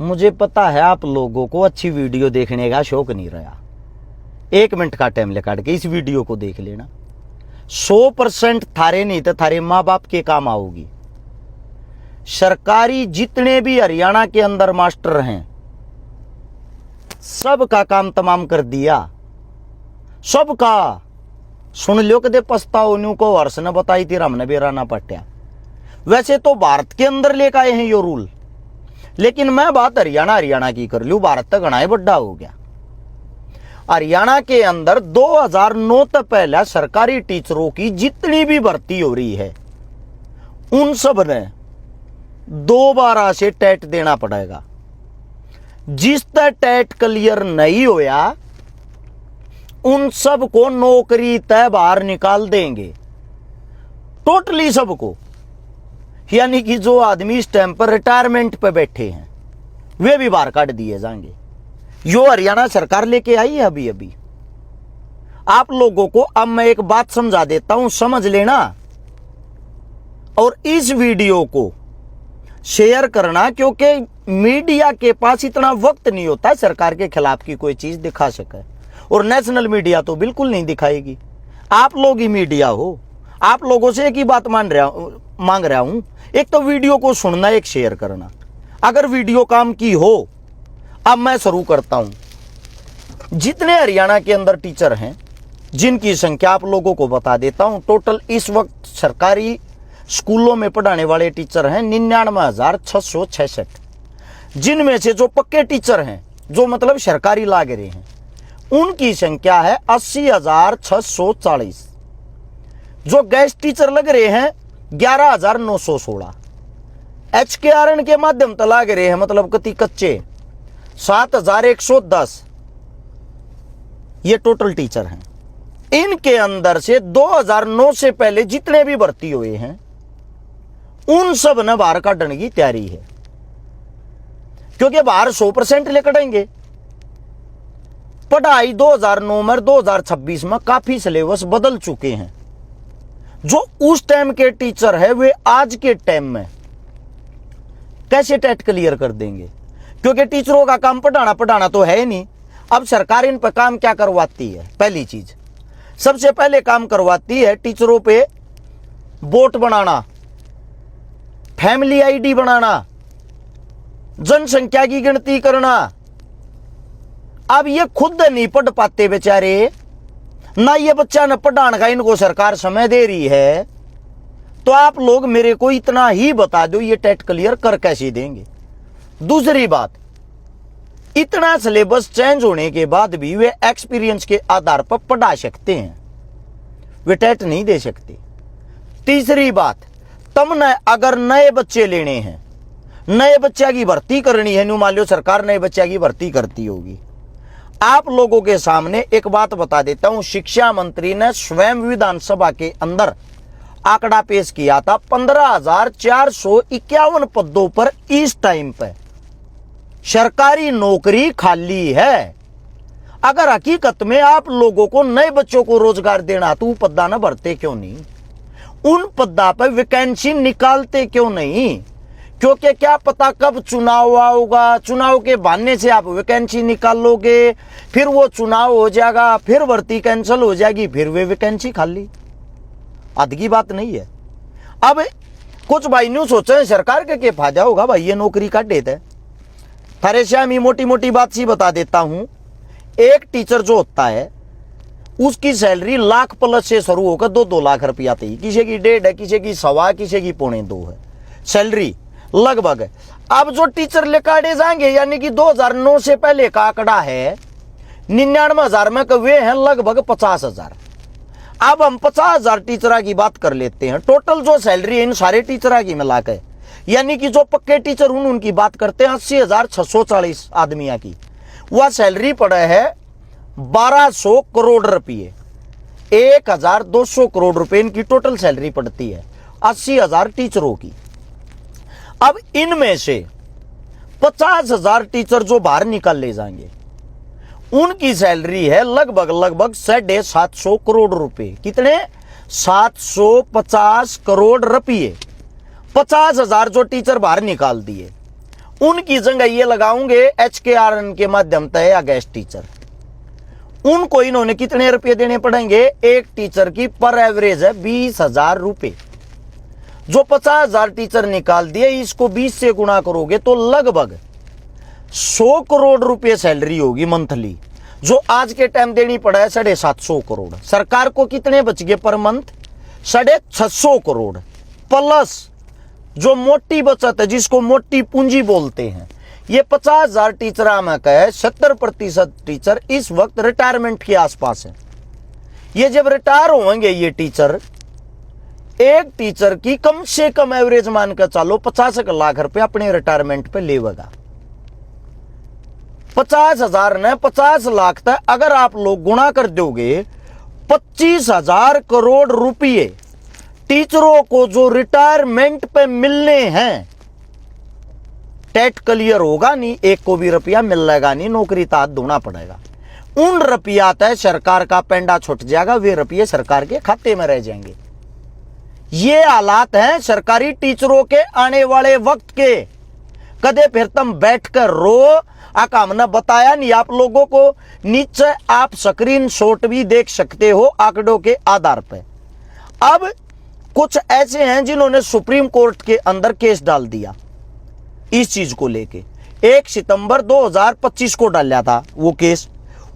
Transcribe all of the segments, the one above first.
मुझे पता है आप लोगों को अच्छी वीडियो देखने का शौक नहीं रहा। 1 मिनट का टाइम निकाल के इस वीडियो को देख लेना। 100% थारे नहीं तो थारे माँ बाप के काम आओगी। सरकारी जितने भी हरियाणा के अंदर मास्टर हैं सबका काम तमाम कर दिया, सबका। सुन लो कदे पछताओ न्यू को वर्ष ने बताई थी हमने बेराना पट्या। वैसे तो भारत के अंदर लेकर आए हैं यो रूल, लेकिन मैं बात हरियाणा की कर लूं। भारत तक घना बड़ा हो गया। हरियाणा के अंदर 2009 तक पहले सरकारी टीचरों की जितनी भी भर्ती हो रही है उन सब ने दोबारा से टेट देना पड़ेगा। जिस तक टेट क्लियर नहीं होया उन सब को नौकरी तय बाहर निकाल देंगे, टोटली सबको। यानी कि जो आदमी इस टाइम पर रिटायरमेंट पे बैठे हैं वे भी बाहर काट दिए जाएंगे। यो हरियाणा सरकार लेके आई है अभी अभी। आप लोगों को अब मैं एक बात समझा देता हूं, समझ लेना। और इस वीडियो को शेयर करना, क्योंकि मीडिया के पास इतना वक्त नहीं होता सरकार के खिलाफ की कोई चीज दिखा सके, और नेशनल मीडिया तो बिल्कुल नहीं दिखाएगी। आप लोग ही मीडिया हो। आप लोगों से एक ही बात मांग रहा हूं, एक तो वीडियो को सुनना, एक शेयर करना। अगर वीडियो काम की हो, अब मैं शुरू करता हूं। जितने हरियाणा के अंदर टीचर हैं जिनकी संख्या आप लोगों को बता देता हूं। टोटल इस वक्त सरकारी स्कूलों में पढ़ाने वाले टीचर हैं 99,666, जिनमें से जो पक्के टीचर हैं, जो मतलब सरकारी लाग रहे हैं, उनकी संख्या है 80,640। जो गेस्ट टीचर लग रहे हैं 11,916। HKRN के माध्यम से लाग रहे हैं, मतलब कति कच्चे 7,110। ये टोटल टीचर हैं। इनके अंदर से 2009 से पहले जितने भी भर्ती हुए हैं उन सब ने बाहर काटने की तैयारी है, क्योंकि बाहर 100% लेकर पढ़ाई 2009 में 2026 में काफी सिलेबस बदल चुके हैं। जो उस टाइम के टीचर है वे आज के टाइम में कैसे टेट क्लियर कर देंगे, क्योंकि टीचरों का काम पढ़ाना तो है नहीं। अब सरकार इन पर काम क्या करवाती है? पहली चीज, सबसे पहले काम करवाती है टीचरों पे वोट बनाना, फैमिली आईडी बनाना, जनसंख्या की गिनती करना। अब ये खुद नहीं पढ़ पाते बेचारे, ना ये बच्चा न पढ़ाने का इनको सरकार समय दे रही है, तो आप लोग मेरे को इतना ही बता दो ये टेट क्लियर कर कैसे देंगे। दूसरी बात, इतना सिलेबस चेंज होने के बाद भी वे एक्सपीरियंस के आधार पर पढ़ा सकते हैं, वे टेट नहीं दे सकते। तीसरी बात, तुमने अगर नए बच्चे लेने हैं, नए बच्चा की भर्ती करनी है, न्यू मान लो सरकार नए बच्चा की भर्ती करती होगी। आप लोगों के सामने एक बात बता देता हूं, शिक्षा मंत्री ने स्वयं विधानसभा के अंदर आंकड़ा पेश किया था 15,451 पदों पर इस टाइम पे सरकारी नौकरी खाली है। अगर हकीकत में आप लोगों को नए बच्चों को रोजगार देना तो पद्दा न भरते क्यों नहीं? उन पद्दा पर वैकेंसी निकालते क्यों नहीं? क्योंकि क्या पता कब चुनाव आऊगा, चुनाव के बहाने से आप वैकेंसी निकालोगे, फिर वो चुनाव हो जाएगा, फिर भर्ती कैंसिल हो जाएगी, फिर वे वैकेंसी खाली। आदगी बात नहीं है। अब कुछ भाई न्यू सोचे सरकार के फायदा होगा भाई ये नौकरी काट देते हैं। थारे श्यामी मोटी मोटी बात सी बता देता हूं, एक टीचर जो होता है उसकी सैलरी लाख प्लस से शुरू होकर 2-2 लाख रुपया आती है। किसी की 1.5 है, किसी की 1.25, किसी की 2.25 है सैलरी लगभग। अब जो टीचर लेकाटे जाएंगे, यानी कि 2009 से पहले का आंकड़ा है 99,000 में, वे हैं लगभग 50,000। अब हम 50,000 टीचर की बात कर लेते हैं। टोटल जो सैलरी है इन सारे टीचर की मिलाकर, यानी कि जो पक्के टीचर उनकी बात करते हैं 80,640 आदमियों की, वह सैलरी पड़े है 1,200 करोड़ रुपये। 1,200 करोड़ रुपए इनकी टोटल सैलरी पड़ती है 80,000 टीचरों की। अब इनमें से 50,000 टीचर जो बाहर निकाल ले जाएंगे उनकी सैलरी है लगभग 750 करोड़ रुपए। कितने? 750 करोड़ रुपये। 50,000 जो टीचर बाहर निकाल दिए उनकी जगह ये लगाऊंगे HKRN के माध्यम से या गेस्ट टीचर। उनको इन्होंने कितने रुपए देने पड़ेंगे? एक टीचर की पर एवरेज है 20,000 रुपए। जो 50,000 टीचर निकाल दिए, इसको 20 से गुणा करोगे तो लगभग 100 करोड़ रुपए सैलरी होगी मंथली, जो आज के टाइम देनी पड़ा है 750 करोड़। सरकार को कितने बच गए पर मंथ? 650 करोड़ प्लस जो मोटी बचत है, जिसको मोटी पूंजी बोलते हैं। ये 50,000 टीचर में कहे 70% टीचर इस वक्त रिटायरमेंट के आसपास है। ये जब रिटायर होंगे ये टीचर, एक टीचर की कम से कम एवरेज मानकर चलो 50 लाख रुपए अपने रिटायरमेंट पे लेगा। 50,000 ने 50 लाख तक अगर आप लोग गुणा कर दोगे, 25,000 करोड़ रुपये टीचरों को जो रिटायरमेंट पे मिलने हैं। टेट क्लियर होगा नहीं, एक को भी रुपया मिलेगा नहीं, नौकरी तात ढूंढना पड़ेगा। उन रुपया तय सरकार का पेंडा छुट जाएगा, वे रुपये सरकार के खाते में रह जाएंगे। ये हालात हैं सरकारी टीचरों के आने वाले वक्त के। कदे फिर तुम बैठकर रो, आका हमने बताया नहीं आप लोगों को। नीचे आप स्क्रीन शॉट भी देख सकते हो आंकड़ों के आधार पर। अब कुछ ऐसे हैं जिन्होंने सुप्रीम कोर्ट के अंदर केस डाल दिया इस चीज को लेके। 1 सितंबर 2025 को डाला था वो केस।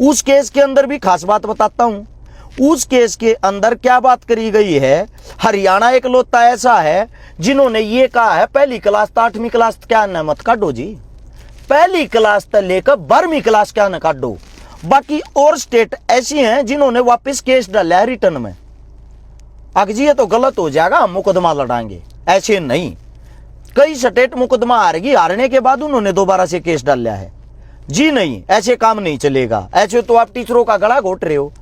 उस केस के अंदर भी खास बात बताता हूं। उस केस के अंदर क्या बात करी गई है, हरियाणा इकलौता ऐसा है जिन्होंने ये कहा है पहली क्लास 8वीं क्लास क्या न मत काटो जी, पहली क्लास तक लेकर 12वीं क्लास क्या न काटो। बाकी और स्टेट ऐसी हैं जिन्होंने वापस केस डाला है रिटर्न में। अगर जी ये तो गलत हो जाएगा, हम मुकदमा लड़ाएंगे, ऐसे नहीं। कई स्टेट मुकदमा हारेगी, हारने के बाद उन्होंने दोबारा से केस डाला है। जी नहीं, ऐसे काम नहीं चलेगा, ऐसे तो आप टीचरों का गला घोट रहे हो।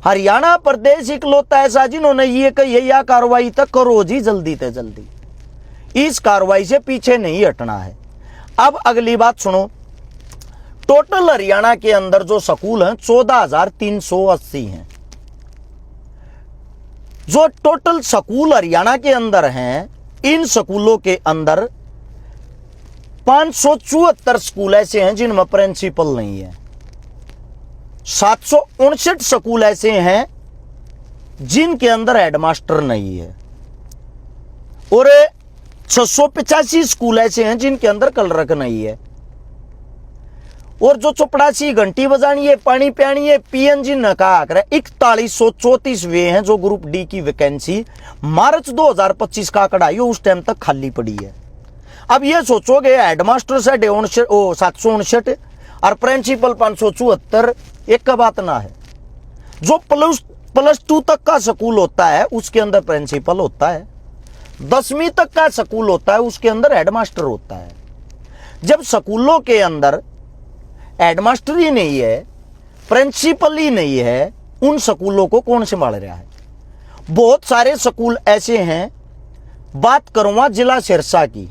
हरियाणा प्रदेश इकलौता ऐसा जिन्होंने ये कही या कार्रवाई तक करो जी जल्दी से जल्दी, इस कार्रवाई से पीछे नहीं हटना है। अब अगली बात सुनो, टोटल हरियाणा के अंदर जो स्कूल हैं 14,380 हैं। जो टोटल स्कूल हरियाणा के अंदर हैं, इन स्कूलों के अंदर 574 स्कूल ऐसे हैं जिनमें प्रिंसिपल नहीं है। 759 स्कूल ऐसे हैं जिनके अंदर हेडमास्टर नहीं है। और 685 स्कूल ऐसे हैं जिनके अंदर क्लर्क नहीं है। और जो 84 घंटी बजानी है, पानी पियानी है, पीएनजी न कहा करे 4134 वे हैं जो ग्रुप डी की वैकेंसी मार्च 2025 का आंकड़ा है, उस टाइम तक खाली पड़ी है। अब ये सोचोगे हेडमास्टर से 759 और प्रिंसिपल 574, एक का बात ना है। जो प्लस 2 तक का स्कूल होता है उसके अंदर प्रिंसिपल होता है, 10वीं तक का स्कूल होता है उसके अंदर हेडमास्टर होता है। जब स्कूलों के अंदर हेडमास्टर ही नहीं है, प्रिंसिपल ही नहीं है, उन स्कूलों को कौन संभाल रहा है? बहुत सारे स्कूल ऐसे हैं। बात करूंगा जिला सिरसा की,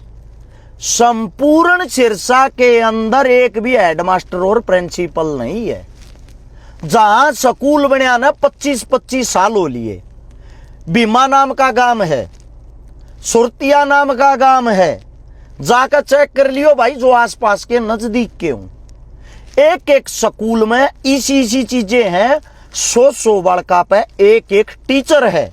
संपूर्ण सिरसा के अंदर एक भी हेडमास्टर और प्रिंसिपल नहीं है। जहां स्कूल बना ना 25-25 साल हो लिए। भीमा नाम का गांव है, सुरतिया नाम का गांव है, जाकर चेक कर लियो भाई जो आसपास के नजदीक के हूं। एक एक स्कूल में इसी चीजें हैं। 100 बड़का पे एक टीचर है।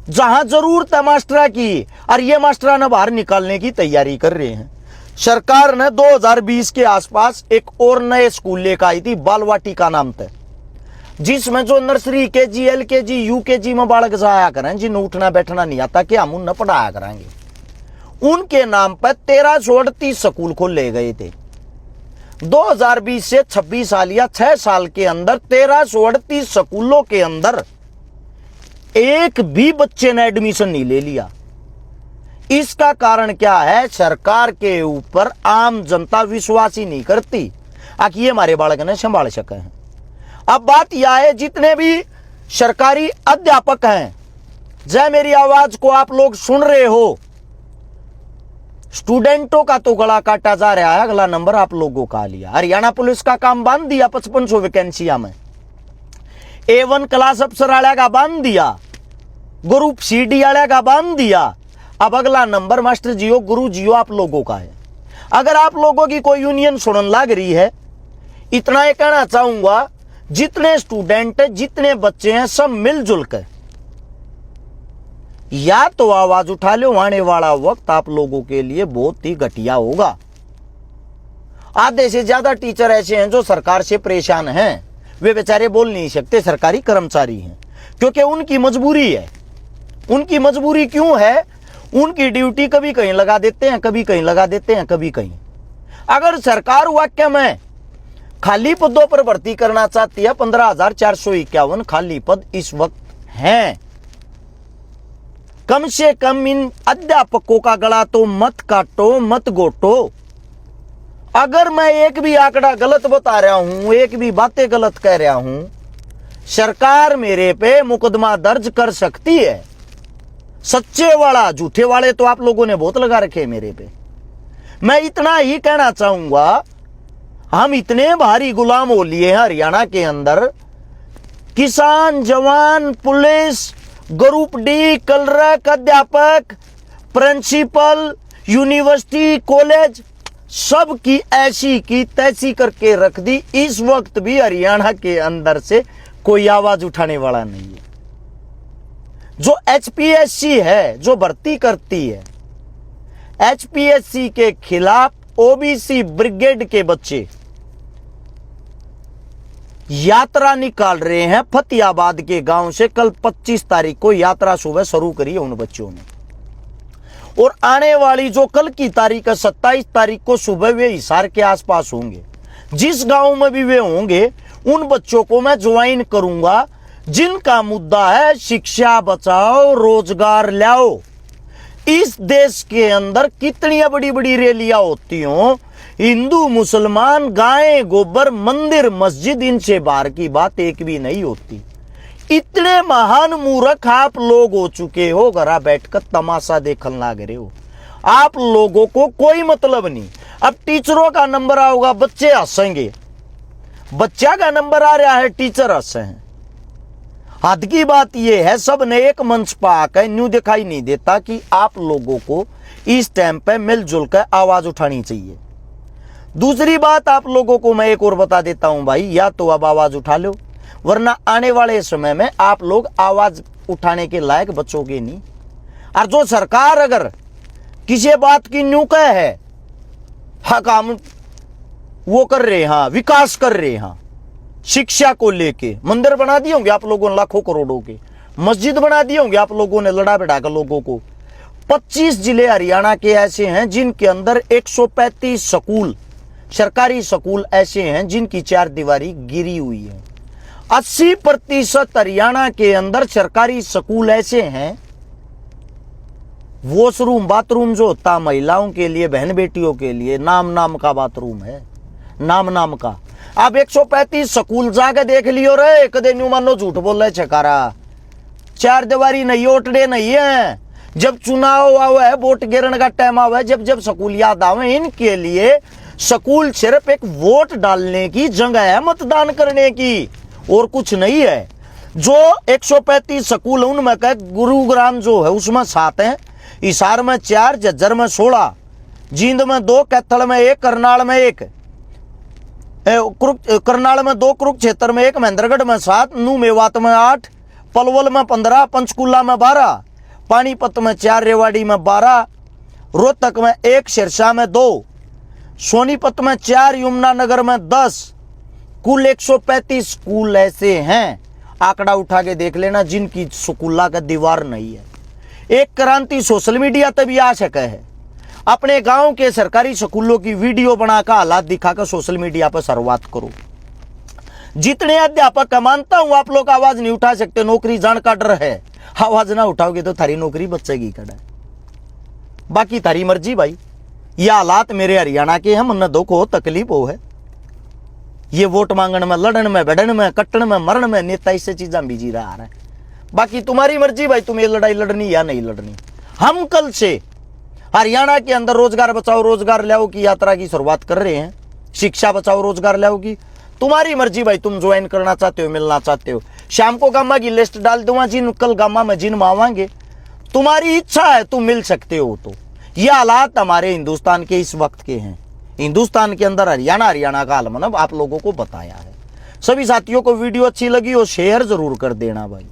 जहां जरूरत है मास्टरा की, और ये मास्टरा ने बाहर निकालने की तैयारी कर रहे हैं। सरकार ने 2020 के आसपास एक और नए स्कूल लेकर आई थी, बालवाटिका नाम से, जिसमें जो नर्सरी केजी एलकेजी यूकेजी में बालक जाया करें, जिन्हें उठना बैठना नहीं आता, कि हम उन्हें पढ़ाया करेंगे। उनके नाम पर 1338 स्कूल खोले गए थे। 2020 से 26 साल या 6 साल के अंदर 1338 स्कूलों के अंदर एक भी बच्चे ने एडमिशन नहीं ले लिया। इसका कारण क्या है? सरकार के ऊपर आम जनता विश्वास ही नहीं करती कि ये हमारे बालक ने संभाल सके हैं। अब बात यह है, जितने भी सरकारी अध्यापक हैं, जय मेरी आवाज को आप लोग सुन रहे हो, स्टूडेंटों का तो गला काटा जा रहा है, अगला नंबर आप लोगों का लिया। हरियाणा पुलिस का काम बांध दिया 5500 वैकेंसिया में, A1 क्लास अफसर वाले का बांध दिया, ग्रुप CD वाले का बांध दिया। अब अगला नंबर मास्टर जियो गुरु जियो आप लोगों का है। अगर आप लोगों की कोई यूनियन सुनन लग रही है, इतना ही कहना चाहूंगा, जितने स्टूडेंट जितने बच्चे हैं सब मिलजुल कर या तो आवाज उठा लो। आने वाला वक्त आप लोगों के लिए बहुत ही घटिया होगा। आधे से ज्यादा टीचर ऐसे हैं जो सरकार से परेशान हैं, वे बेचारे बोल नहीं सकते, सरकारी कर्मचारी हैं, क्योंकि उनकी मजबूरी है। उनकी मजबूरी क्यों है? उनकी ड्यूटी कभी कहीं लगा देते हैं, कभी कहीं लगा देते हैं, कभी कहीं। अगर सरकार वाक्य में खाली पदों पर भर्ती करना चाहती है, 15,451 खाली पद इस वक्त हैं। कम से कम इन अध्यापकों का गला तो मत काटो, मत गोटो। अगर मैं एक भी आंकड़ा गलत बता रहा हूं, एक भी बातें गलत कह रहा हूं, सरकार मेरे पे मुकदमा दर्ज कर सकती है। सच्चे वाला, झूठे वाले तो आप लोगों ने बहुत लगा रखे मेरे पे। मैं इतना ही कहना चाहूंगा, हम इतने भारी गुलाम हो लिए हैं हरियाणा के अंदर। किसान, जवान, पुलिस, ग्रुप डी, क्लर्क, अध्यापक, प्रिंसिपल, यूनिवर्सिटी, कॉलेज, सब की ऐसी की तैसी करके रख दी। इस वक्त भी हरियाणा के अंदर से कोई आवाज उठाने वाला नहीं है। जो एचपीएससी है, जो भर्ती करती है, एचपीएससी के खिलाफ ओबीसी ब्रिगेड के बच्चे यात्रा निकाल रहे हैं फतेहाबाद के गांव से। कल 25 तारीख को यात्रा सुबह शुरू करी है उन बच्चों ने, और आने वाली जो कल की तारीख है 27 तारीख को सुबह वे हिसार के आसपास होंगे। जिस गांव में भी वे होंगे, उन बच्चों को मैं ज्वाइन करूंगा जिनका मुद्दा है शिक्षा बचाओ, रोजगार लाओ। इस देश के अंदर कितनी बड़ी बड़ी रैलियां होती हों, हिंदू मुसलमान, गाय गोबर, मंदिर मस्जिद, इनसे बाहर की बात एक भी नहीं होती। इतने महान मूर्ख आप लोग हो चुके हो, घरा बैठकर तमाशा देखने लग रहे हो। आप लोगों को कोई मतलब नहीं। अब टीचरों का नंबर आओगा, बच्चे हंसेंगे। बच्चा का नंबर आ रहा है, टीचर हंसे हैं। हद की बात यह है, सब ने एक मंच पर आकर न्यू दिखाई नहीं देता कि आप लोगों को इस टाइम पे मिलजुल कर आवाज उठानी चाहिए। दूसरी बात आप लोगों को मैं एक और बता देता हूं भाई, या तो अब आवाज उठा लो, वरना आने वाले समय में आप लोग आवाज उठाने के लायक बचोगे नहीं। और जो सरकार अगर किसी बात की न्यू कह है, हाँ काम वो कर रहे, हाँ विकास कर रहे, हाँ शिक्षा को लेके मंदिर बना दिए होंगे आप लोगों ने लाखों करोड़ों के, मस्जिद बना दिए होंगे आप लोगों ने लड़ा बिड़ा कर लोगों को। 25 जिले हरियाणा के ऐसे हैं जिनके अंदर 135 स्कूल, सरकारी स्कूल ऐसे हैं जिनकी 4 दीवारी गिरी हुई है। 80% हरियाणा के अंदर सरकारी स्कूल ऐसे हैं, वॉशरूम बाथरूम जो होता महिलाओं के लिए, बहन बेटियों के लिए, नाम का बाथरूम है, नाम का। आप 135 स्कूल जाके देख लियो रे, कदे न्यू मानो झूठ बोल रहे छकारा। 4 दीवारी नहीं, ओटड़े नहीं है। जब चुनाव आवे है, वोट गिरने का टाइम आवे, जब स्कूल याद आवे, इनके लिए स्कूल सिर्फ एक वोट डालने की जगह है, मतदान करने की, और कुछ नहीं है। जो 135 स्कूल उनमें का गुरुग्राम जो है उसमें 7 हैं, हिसार में 4, झज्जर में 16, जींद में 2, कैथल में 1, करनाल में 1, करनाल में 2, कुरुक्षेत्र में 1, महेंद्रगढ़ में 7, नू मेवात में 8, पलवल में 15, पंचकुला में 12, पानीपत में 4, रेवाड़ी में 12, रोहतक में 1, सिरसा में 2, सोनीपत में 4, यमुनानगर में 10, कुल 135 स्कूल ऐसे हैं, आंकड़ा उठा के देख लेना, जिनकी स्कूला का दीवार नहीं है। एक क्रांति सोशल मीडिया तक भी आ सके है। अपने गांव के सरकारी स्कूलों की वीडियो बनाकर हालात दिखाकर सोशल मीडिया पर शुरुआत करो। जितने अध्यापक का मानता हूं आप लोग आवाज नहीं उठा सकते, नौकरी जान का डर है। आवाज ना उठाओगे तो थारी नौकरी बचेगी कड़ा। बाकी थारी मर्जी भाई। ये हालात मेरे हरियाणा के हैं, मन दुख हो तकलीफ हो है। ये वोट मांगने में, लड़न में, बढ़न में, कट्टन में, मरण में नेता इससे चीजें बिजी रहा है। बाकी तुम्हारी मर्जी भाई, तुम्हें लड़ाई लड़नी या नहीं लड़नी। हम कल से हरियाणा के अंदर रोजगार बचाओ रोजगार लाओ की यात्रा की शुरुआत कर रहे हैं। शिक्षा बचाओ रोजगार लाओ की तुम्हारी मर्जी भाई, तुम ज्वाइन करना चाहते हो, मिलना चाहते हो। शाम को गामा की लिस्ट डाल दूंगा, जिन कल गामा में जिन मांगेंगे, तुम्हारी इच्छा है तुम मिल सकते हो। तो ये हालात हमारे हिंदुस्तान के इस वक्त के हैं। हिंदुस्तान के अंदर हरियाणा का हाल मतलब आप लोगों को बताया है। सभी साथियों को वीडियो अच्छी लगी हो शेयर जरूर कर देना भाई।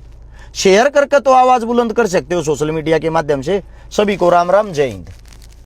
शेयर करके तो आवाज बुलंद कर सकते हो सोशल मीडिया के माध्यम से। सभी को राम राम, जय हिंद।